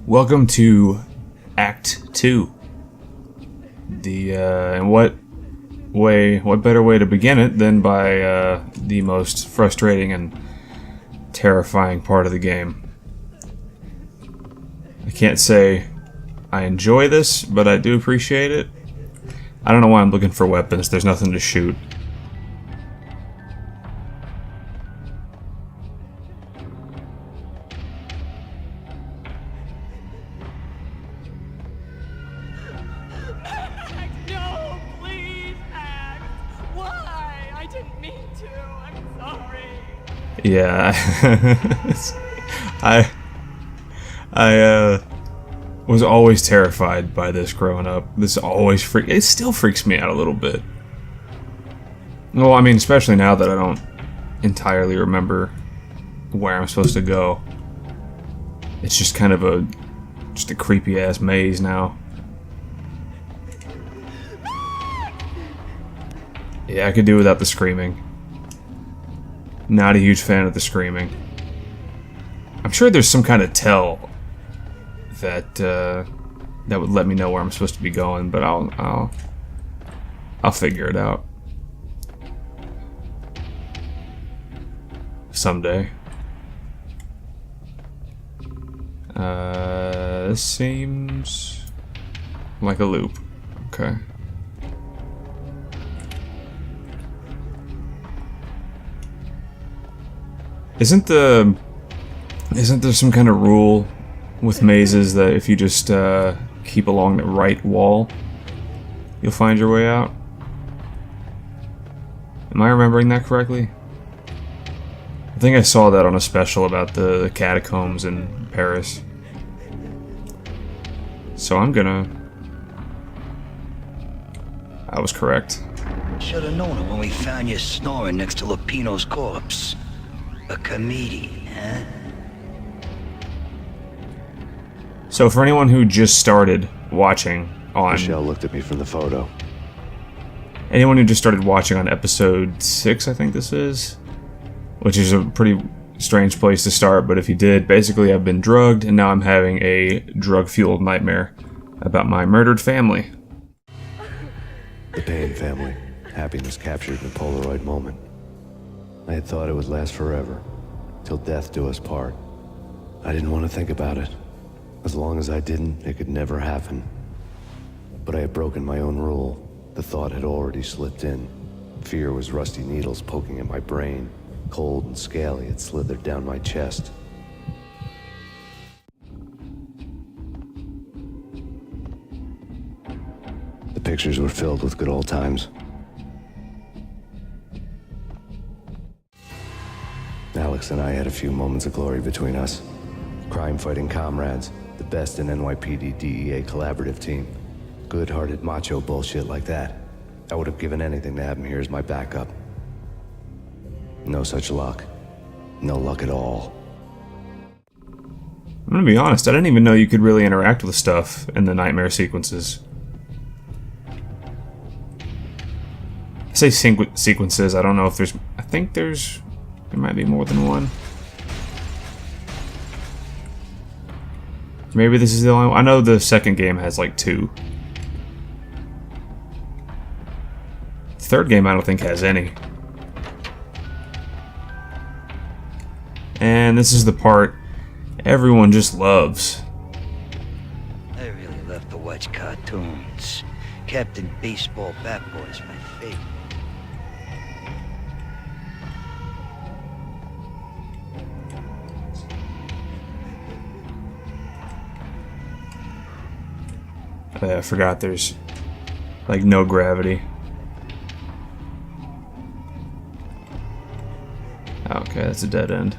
Welcome to Act 2. And what better way to begin it than by the most frustrating and terrifying part of the game. I can't say I enjoy this, but I do appreciate it. I don't know why I'm looking for weapons. There's nothing to shoot. No, please, Max. Why? I didn't mean to. I'm sorry. Yeah, I was always terrified by this growing up. It still freaks me out a little bit. Well, I mean, especially now that I don't entirely remember where I'm supposed to go. It's just kind of a creepy ass maze now. Yeah, I could do without the screaming. Not a huge fan of the screaming. I'm sure there's some kind of tell that would let me know where I'm supposed to be going, but I'll figure it out someday. This seems like a loop. Okay. Isn't there some kind of rule with mazes that if you just keep along the right wall, you'll find your way out? Am I remembering that correctly? I think I saw that on a special about the catacombs in Paris. So I was correct. Should have known it when we found you snoring next to Lupino's corpse. A comedian, huh? So for anyone who just started watching on... Michelle looked at me from the photo. Anyone who just started watching on episode 6, I think this is, which is a pretty strange place to start, but if you did, basically I've been drugged, and now I'm having a drug-fueled nightmare about my murdered family. The Payne family. Happiness captured in a Polaroid moment. I had thought it would last forever, till death do us part. I didn't want to think about it. As long as I didn't, it could never happen. But I had broken my own rule. The thought had already slipped in. Fear was rusty needles poking at my brain. Cold and scaly, it slithered down my chest. The pictures were filled with good old times. Alex and I had a few moments of glory between us. Crime-fighting comrades, the best in NYPD DEA collaborative team. Good-hearted macho bullshit like that. I would have given anything to have him here as my backup. No such luck. No luck at all. I'm gonna be honest, I didn't even know you could really interact with stuff in the nightmare sequences. I say sequences, I don't know if there's... I think there might be more than one. Maybe this is the only one. I know the second game has like 2. The third game I don't think has any. And this is the part everyone just loves. I really love to watch cartoons. Captain Baseball Bat Boy's my favorite. I forgot there's like no gravity. Okay, that's a dead end.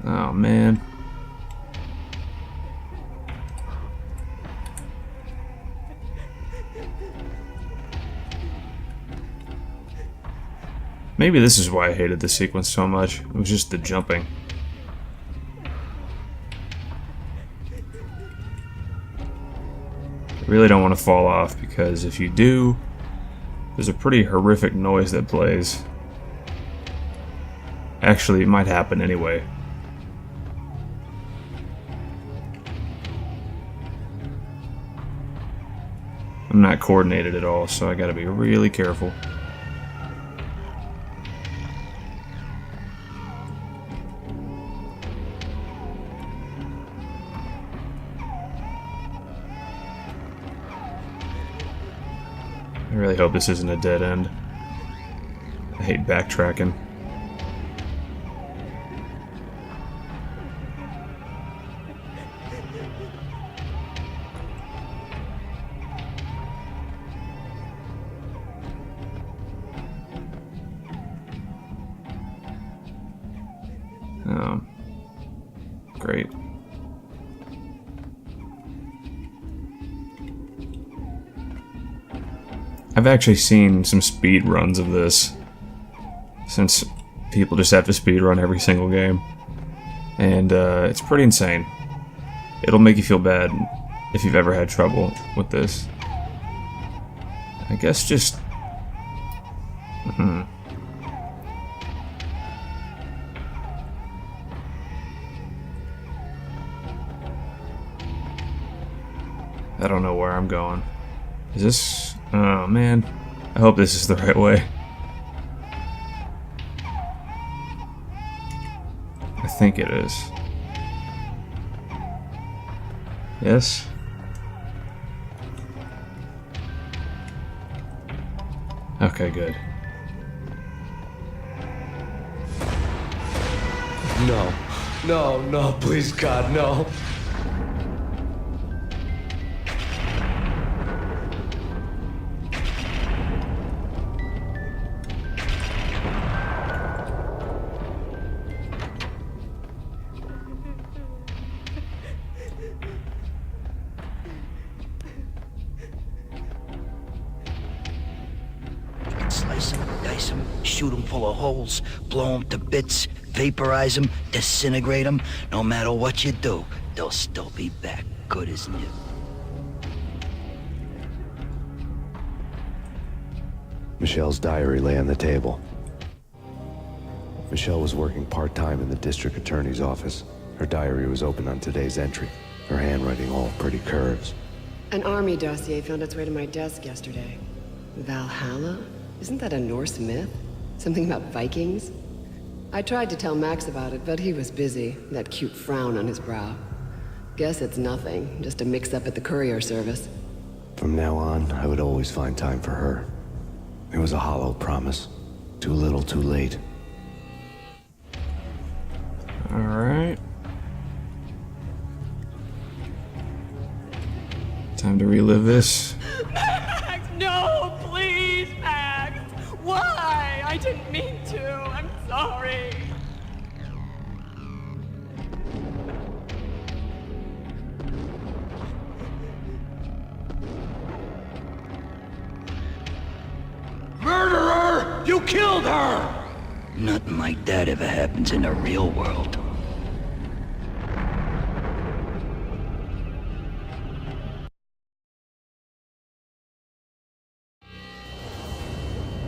Oh man. Maybe this is why I hated this sequence so much. It was just the jumping. I really don't want to fall off, because if you do, there's a pretty horrific noise that plays. Actually, it might happen anyway. I'm not coordinated at all, so I gotta be really careful. I really hope this isn't a dead end. I hate backtracking. Oh, great. I've actually seen some speed runs of this, since people just have to speed run every single game, and it's pretty insane. It'll make you feel bad if you've ever had trouble with this. I guess just... I don't know where I'm going. Is this... Oh man, I hope this is the right way. I think it is. Yes? Okay, good. No. No, no, please, God, no. Slice them, dice them, shoot them full of holes, blow them to bits, vaporize them, disintegrate them. No matter what you do, they'll still be back good as new. Michelle's diary lay on the table. Michelle was working part-time in the district attorney's office. Her diary was open on today's entry, her handwriting all pretty curves. An army dossier found its way to my desk yesterday. Valhalla? Isn't that a Norse myth? Something about Vikings? I tried to tell Max about it, but he was busy, that cute frown on his brow. Guess it's nothing, just a mix-up at the courier service. From now on, I would always find time for her. It was a hollow promise. Too little, too late. Alright. Time to relive this. Max, no, please, Max. Why? I didn't mean to. I'm sorry. Murderer! You killed her! Nothing like that ever happens in the real world.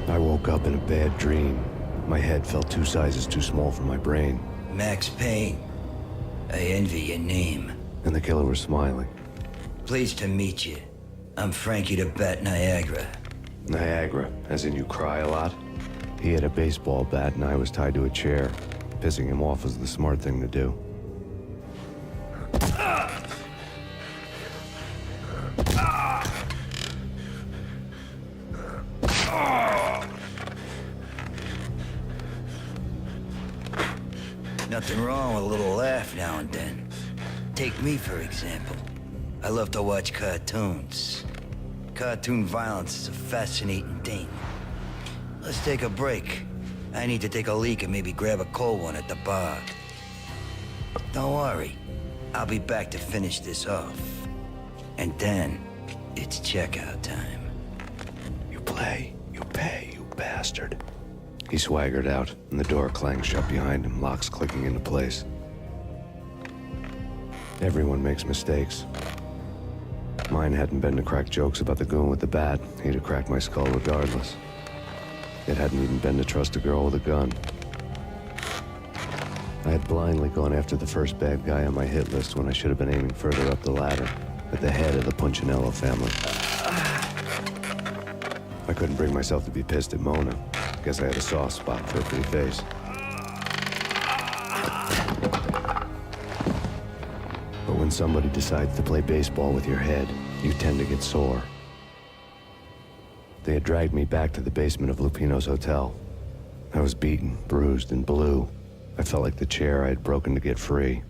I woke up in a bad dream. My head felt 2 sizes too small for my brain. Max Payne. I envy your name. And the killer was smiling. Pleased to meet you. I'm Frankie the Bat Niagara. Niagara, as in you cry a lot? He had a baseball bat and I was tied to a chair. Pissing him off was the smart thing to do. Nothing wrong with a little laugh now and then. Take me, for example. I love to watch cartoons. Cartoon violence is a fascinating thing. Let's take a break. I need to take a leak and maybe grab a cold one at the bar. Don't worry. I'll be back to finish this off. And then, it's checkout time. You play, you pay, you bastard. He swaggered out, and the door clanged shut behind him, locks clicking into place. Everyone makes mistakes. Mine hadn't been to crack jokes about the goon with the bat. He'd have cracked my skull regardless. It hadn't even been to trust a girl with a gun. I had blindly gone after the first bad guy on my hit list when I should have been aiming further up the ladder, at the head of the Punchinello family. couldn't bring myself to be pissed at Mona. Guess I had a soft spot for her pretty face. But when somebody decides to play baseball with your head, you tend to get sore. They had dragged me back to the basement of Lupino's hotel. I was beaten, bruised, and blue. I felt like the chair I had broken to get free.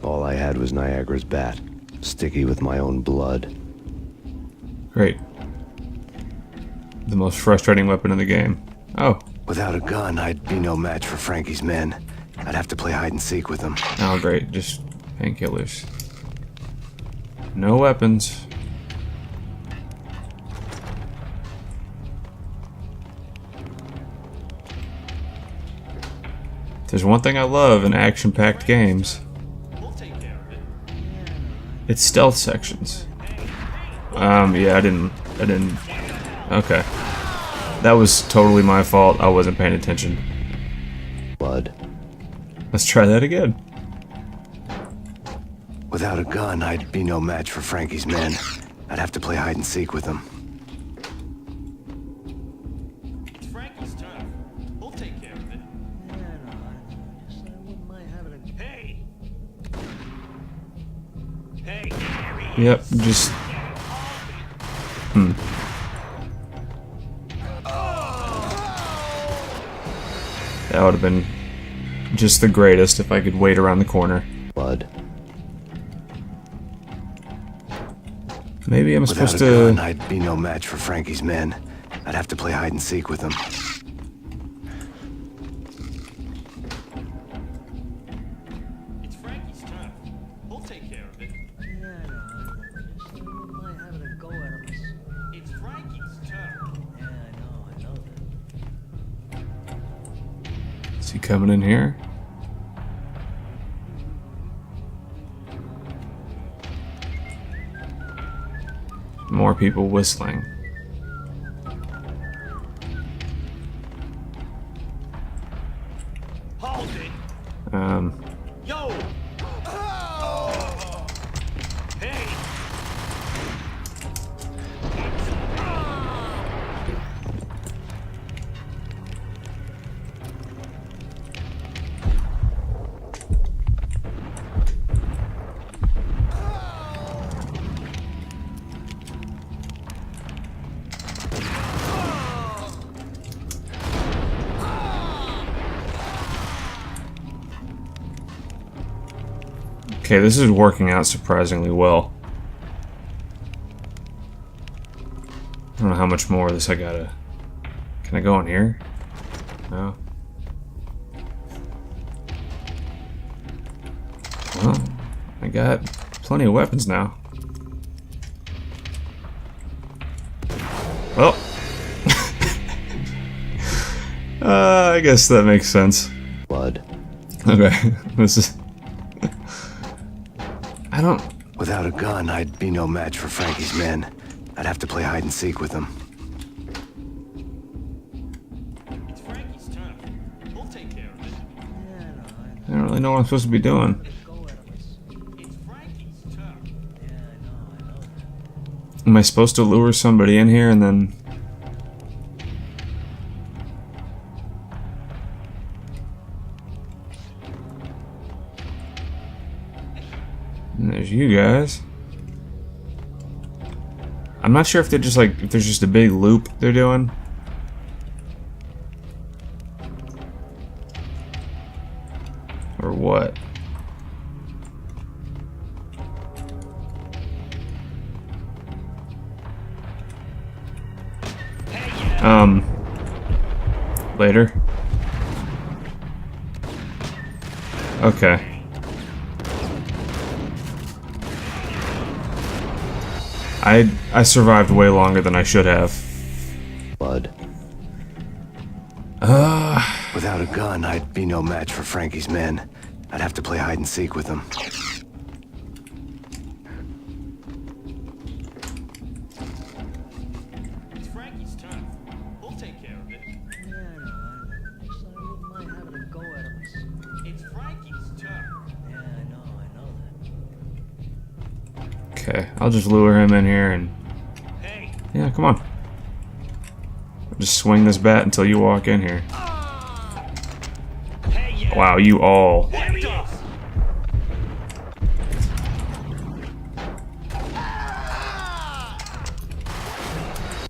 All I had was Niagara's bat, sticky with my own blood. Great. The most frustrating weapon in the game. Oh. Without a gun, I'd be no match for Frankie's men. I'd have to play hide and seek with them. Oh, great. Just painkillers. No weapons. If there's one thing I love in action-packed games, it's stealth sections. Yeah, I didn't. Okay. That was totally my fault. I wasn't paying attention. Blood. Let's try that again. Without a gun, I'd be no match for Frankie's men. I'd have to play hide and seek with them. It's Frankie's turn. We'll take care of it. Yeah, no, I wouldn't mind having a... Hey! Hey, Gary! Yep, just... That would have been just the greatest if I could wait around the corner. Blood. Maybe I'm supposed Without a to... gun, I'd be no match for Frankie's men. I'd have to play hide and seek with them. It's Frankie's turn. We'll take care of it. Yeah, I know. I wouldn't mind having a go at him. It's Frankie's turn. Yeah, I know that. Is he coming in here? More people whistling. Hold it! Yo! Hey! Okay, this is working out surprisingly well. I don't know how much more of this I gotta... Can I go in here? No. Well, I got plenty of weapons now. Well. I guess that makes sense. Blood. Okay, this is... I don't... Without a gun, I'd be no match for Frankie's men. I'd have to play hide and seek with them. It's Frankie's turn. We'll take care of it. Yeah, no, I don't really know what I'm supposed to be doing. It's Frankie's turn. Yeah, I know that. Am I supposed to lure somebody in here and then... And there's you guys. I'm not sure if they're just like, if there's just a big loop they're doing. Or what? Later. Okay. I survived way longer than I should have. Blood. Without a gun, I'd be no match for Frankie's men. I'd have to play hide and seek with them. It's Frankie's turn. We'll take care of it. Yeah, I know. I wouldn't mind having a go at him. It's Frankie's turn. Okay, I'll just lure him in here and... Hey, Yeah, come on. Just swing this bat until you walk in here. hey, yeah. Wow, you all... There he is.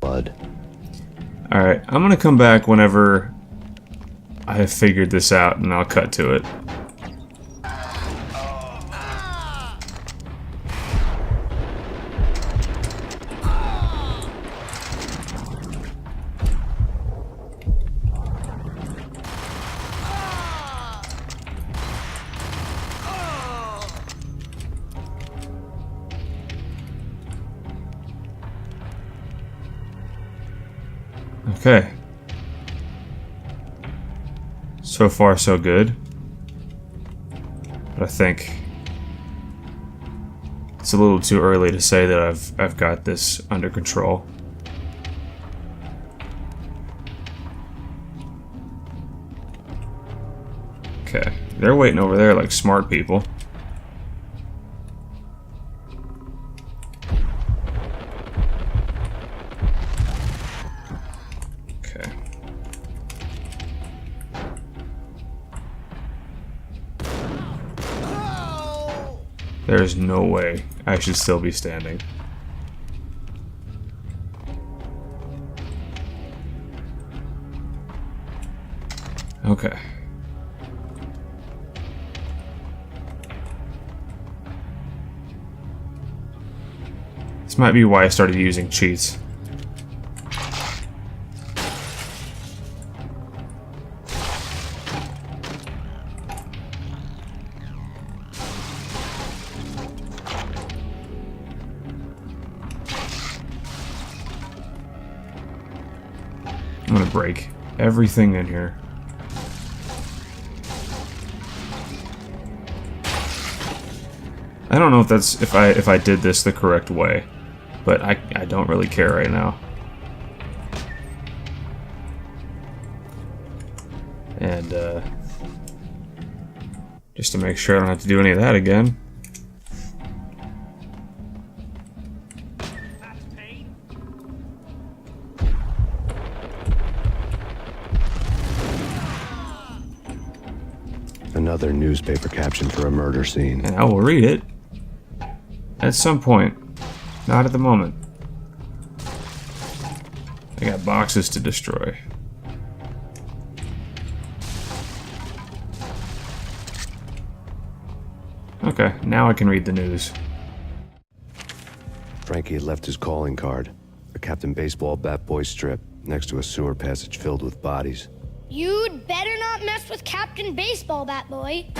Blood. Alright, I'm gonna come back whenever I have figured this out, and I'll cut to it. Okay. So far, so good. But I think it's a little too early to say that I've got this under control. Okay, they're waiting over there like smart people. Okay. There's no way I should still be standing. Okay. This might be why I started using cheats. I'm gonna break everything in here. I don't know if that's if I did this the correct way, but I don't really care right now. And just to make sure I don't have to do any of that again. Max Payne. Another newspaper caption for a murder scene. And I will read it at some point. Not at the moment. I got boxes to destroy. Okay, now I can read the news. Frankie had left his calling card, a Captain Baseball Bat Boy strip, next to a sewer passage filled with bodies. You'd better not mess with Captain Baseball Bat Boy.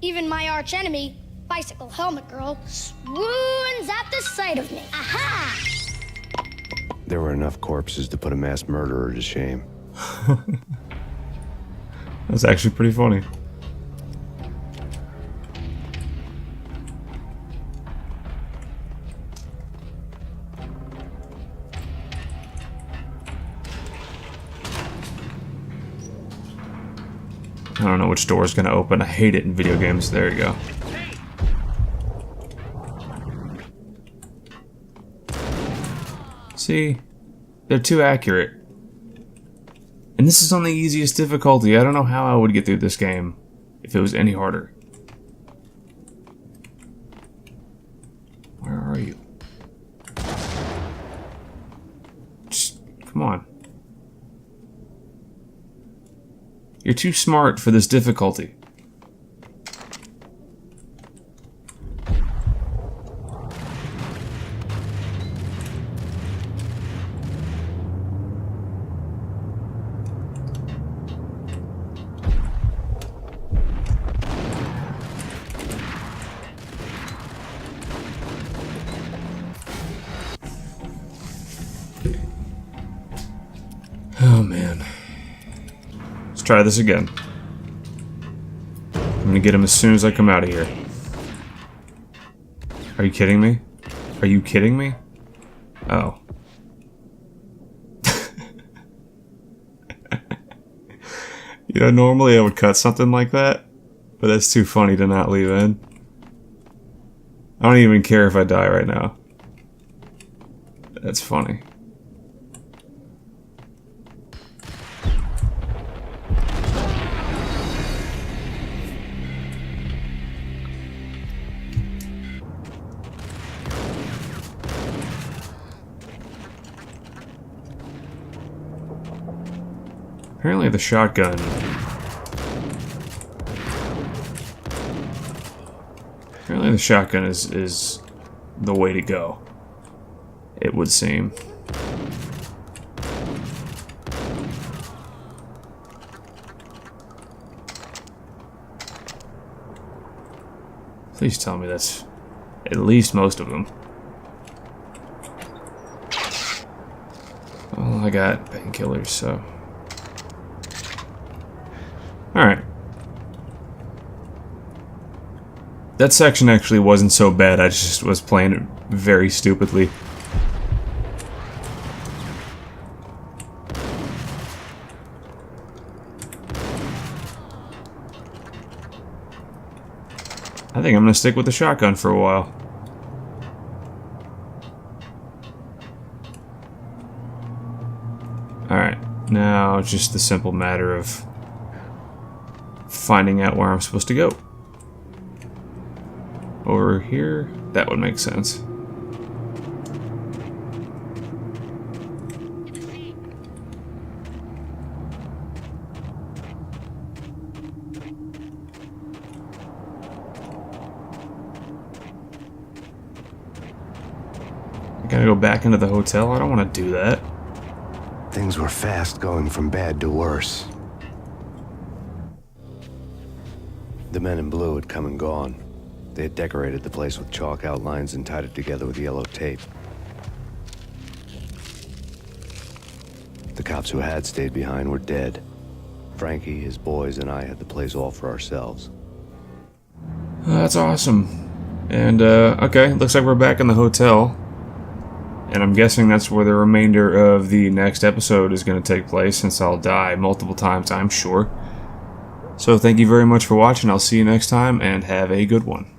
Even my arch enemy, Bicycle Helmet Girl, swoons at the sight of me. Aha! There were enough corpses to put a mass murderer to shame. That's actually pretty funny. I don't know which door is going to open. I hate it in video games. There you go. See? They're too accurate. And this is on the easiest difficulty. I don't know how I would get through this game if it was any harder. Where are you? Just, come on. You're too smart for this difficulty. Oh man. Let's try this again. I'm gonna get him as soon as I come out of here. Are you kidding me? Are you kidding me? Oh. You know, normally I would cut something like that, but that's too funny to not leave in. I don't even care if I die right now. That's funny. Apparently the shotgun... Apparently the shotgun is the way to go. It would seem. Please tell me that's at least most of them. Well, I got painkillers, so... Alright. That section actually wasn't so bad, I just was playing it very stupidly. I think I'm gonna stick with the shotgun for a while. Alright, now it's just the simple matter of finding out where I'm supposed to go. Over here? That would make sense. I gotta go back into the hotel? I don't want to do that. Things were fast going from bad to worse. The men in blue had come and gone. They had decorated the place with chalk outlines and tied it together with yellow tape. The cops who had stayed behind were dead. Frankie, his boys, and I had the place all for ourselves. That's awesome. And, okay, looks like we're back in the hotel. And I'm guessing that's where the remainder of the next episode is going to take place, since I'll die multiple times, I'm sure. So thank you very much for watching. I'll see you next time, and have a good one.